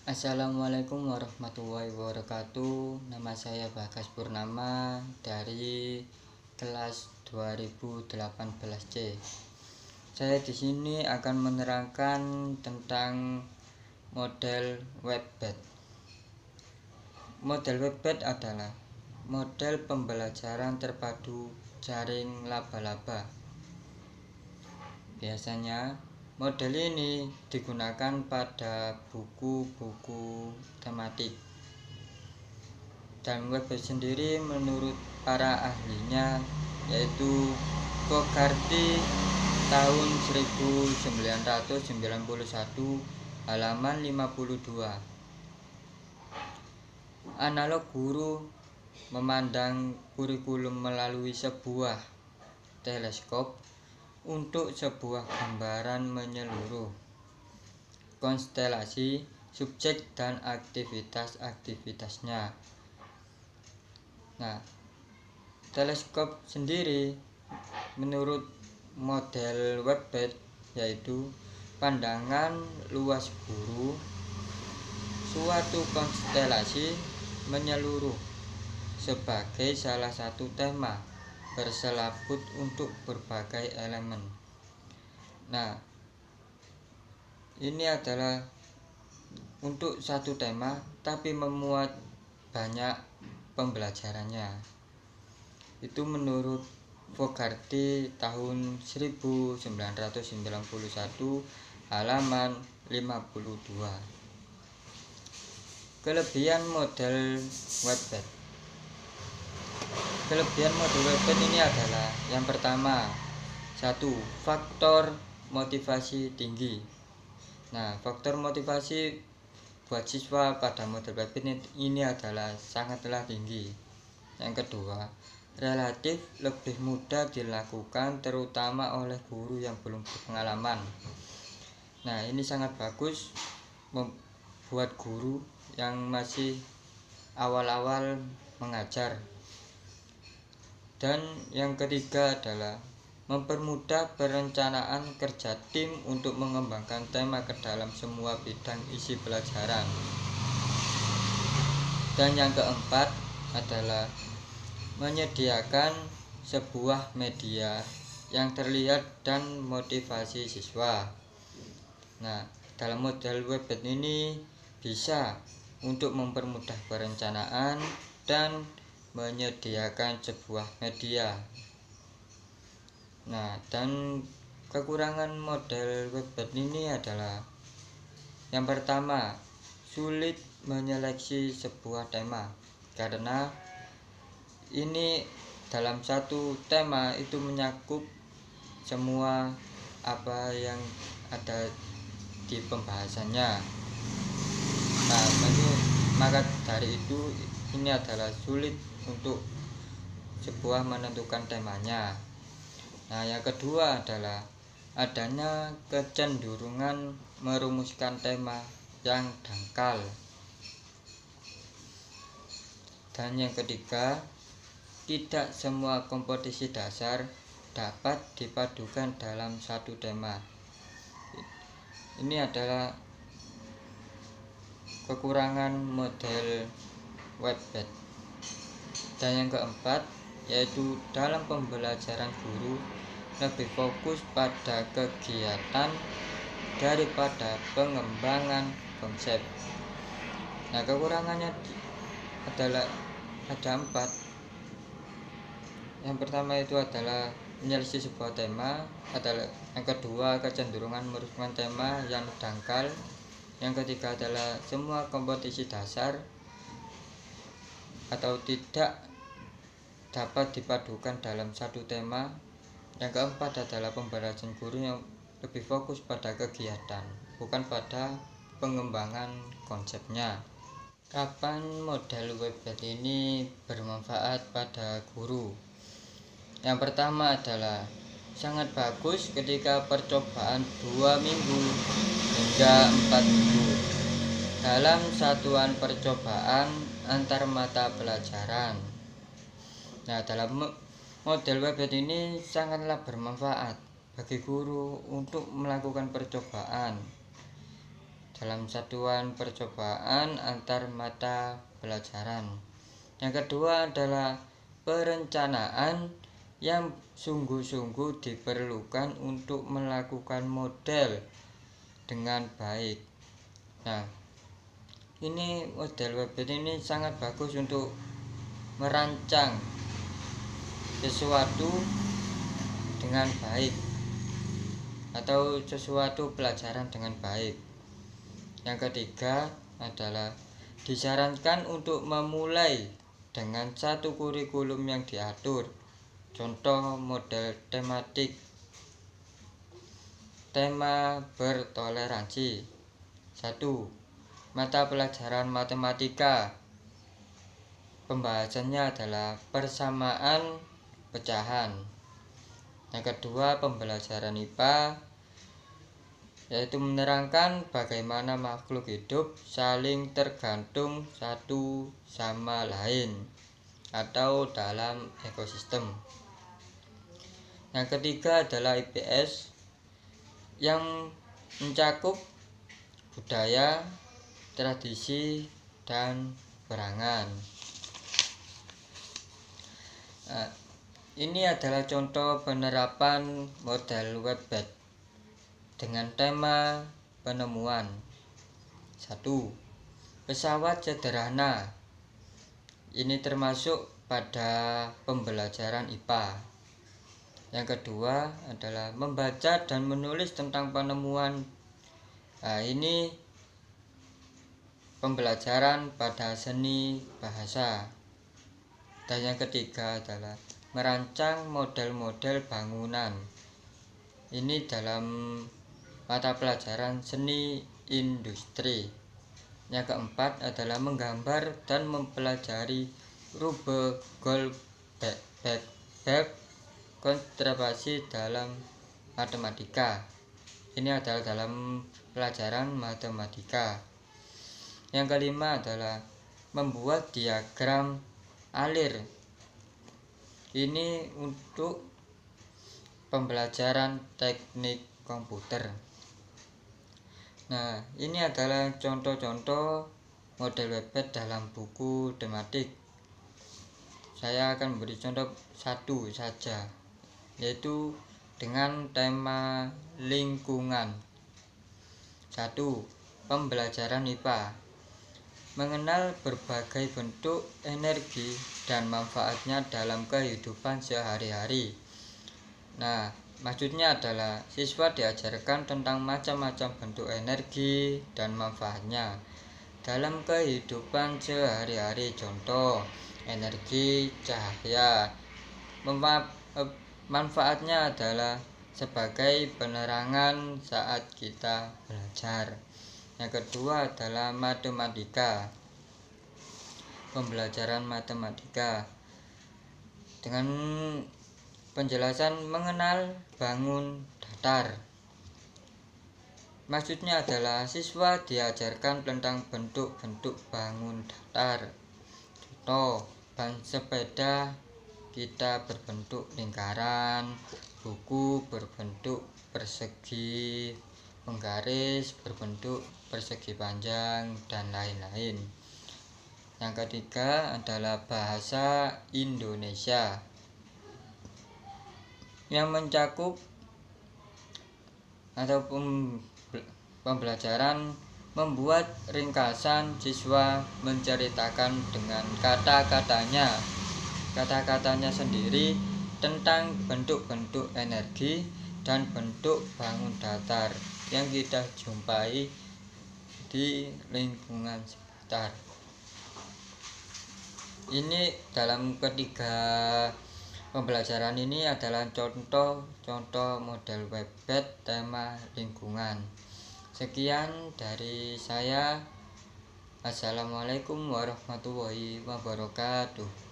Assalamualaikum warahmatullahi wabarakatuh. Nama saya Bagas Purnama dari kelas 2018C. Saya di sini akan menerangkan tentang model Wattpad. Model Wattpad adalah model pembelajaran terpadu jaring laba-laba. Biasanya model ini digunakan pada buku-buku tematik. Dan Wattpad sendiri menurut para ahlinya yaitu Fogarty tahun 1991 halaman 52. Analog guru memandang kurikulum melalui sebuah teleskop untuk sebuah gambaran menyeluruh konstelasi subjek dan aktivitas-aktivitasnya. Nah, teleskop sendiri menurut model Wattpad yaitu pandangan luas guru suatu konstelasi menyeluruh sebagai salah satu tema berselaput untuk berbagai elemen. Nah, ini adalah untuk satu tema tapi memuat banyak pembelajarannya. Itu menurut Fogarty tahun 1991 halaman 52. Kelebihan model Wattpad. Kelebihan model Wattpad ini adalah yang pertama, faktor motivasi tinggi. Nah, faktor motivasi buat siswa pada model Wattpad ini adalah sangatlah tinggi. Yang kedua, relatif lebih mudah dilakukan terutama oleh guru yang belum berpengalaman. Nah, ini sangat bagus buat guru yang masih awal-awal mengajar. Dan yang ketiga adalah mempermudah perencanaan kerja tim untuk mengembangkan tema ke dalam semua bidang isi pelajaran. Dan yang keempat adalah menyediakan sebuah media yang terlihat dan motivasi siswa. Nah, dalam model Wattpad ini bisa untuk mempermudah perencanaan dan menyediakan sebuah media. Nah, dan kekurangan model Wattpad ini adalah yang pertama, sulit menyeleksi sebuah tema karena ini dalam satu tema itu menyakup semua apa yang ada di pembahasannya. Nah, maka dari itu ini adalah sulit untuk sebuah menentukan temanya. Nah, yang kedua adalah adanya kecenderungan merumuskan tema yang dangkal. Dan yang ketiga, tidak semua komposisi dasar dapat dipadukan dalam satu tema. Ini adalah kekurangan model Wattpad. Dan yang keempat, yaitu dalam pembelajaran guru lebih fokus pada kegiatan daripada pengembangan konsep. Nah, kekurangannya adalah ada 4. Yang pertama itu adalah menyeleksi sebuah tema, yang kedua kecenderungan merumuskan tema yang dangkal, yang ketiga adalah semua komposisi dasar atau tidak dapat dipadukan dalam satu tema. Yang keempat adalah pembelajaran guru yang lebih fokus pada kegiatan, bukan pada pengembangan konsepnya. Kapan model Wattpad ini bermanfaat pada guru? Yang pertama adalah sangat bagus ketika percobaan 2 minggu hingga 4 minggu dalam satuan percobaan antar mata pelajaran. Nah, dalam model Wattpad ini sangatlah bermanfaat bagi guru untuk melakukan percobaan dalam satuan percobaan antar mata pelajaran. Yang kedua adalah perencanaan yang sungguh-sungguh diperlukan untuk melakukan model dengan baik. Nah, ini model webpad ini sangat bagus untuk merancang sesuatu dengan baik atau sesuatu pelajaran dengan baik. Yang ketiga adalah disarankan untuk memulai dengan satu kurikulum yang diatur. Contoh model tematik, tema bertoleransi. 1. Mata pelajaran matematika. Pembahasannya adalah persamaan pecahan. Yang kedua, pembelajaran IPA, yaitu menerangkan bagaimana makhluk hidup saling tergantung satu sama lain atau dalam ekosistem. Yang ketiga adalah IPS yang mencakup budaya, tradisi, dan perangan. Nah, ini adalah contoh penerapan model webpad dengan tema penemuan. 1. Pesawat sederhana. Ini termasuk pada pembelajaran IPA. Yang kedua adalah membaca dan menulis tentang penemuan. Nah, ini pembelajaran pada seni bahasa. Dan yang ketiga adalah merancang model-model bangunan. Ini dalam mata pelajaran seni industri. Yang keempat adalah menggambar dan mempelajari rube Goldberg konservasi dalam matematika. Ini adalah dalam pelajaran matematika. Yang kelima adalah membuat diagram alir. Ini untuk pembelajaran teknik komputer. Nah, ini adalah contoh-contoh model webpad dalam buku tematik. Saya akan memberi contoh satu saja, yaitu dengan tema lingkungan. 1. Pembelajaran IPA. Mengenal berbagai bentuk energi dan manfaatnya dalam kehidupan sehari-hari. Nah, maksudnya adalah siswa diajarkan tentang macam-macam bentuk energi dan manfaatnya dalam kehidupan sehari-hari. Contoh, energi cahaya. Manfaatnya adalah sebagai penerangan saat kita belajar. Yang kedua adalah matematika. Pembelajaran matematika dengan penjelasan mengenal bangun datar. Maksudnya adalah siswa diajarkan tentang bentuk-bentuk bangun datar. Contoh, ban sepeda kita berbentuk lingkaran, buku berbentuk persegi, penggaris berbentuk persegi panjang, dan lain-lain. Yang ketiga adalah bahasa Indonesia yang mencakup atau pembelajaran membuat ringkasan. Siswa menceritakan dengan kata-katanya sendiri tentang bentuk-bentuk energi dan bentuk bangun datar yang kita jumpai di lingkungan sekitar. Ini dalam ketiga pembelajaran ini adalah contoh-contoh model webpad tema lingkungan. Sekian dari saya. Assalamualaikum warahmatullahi wabarakatuh.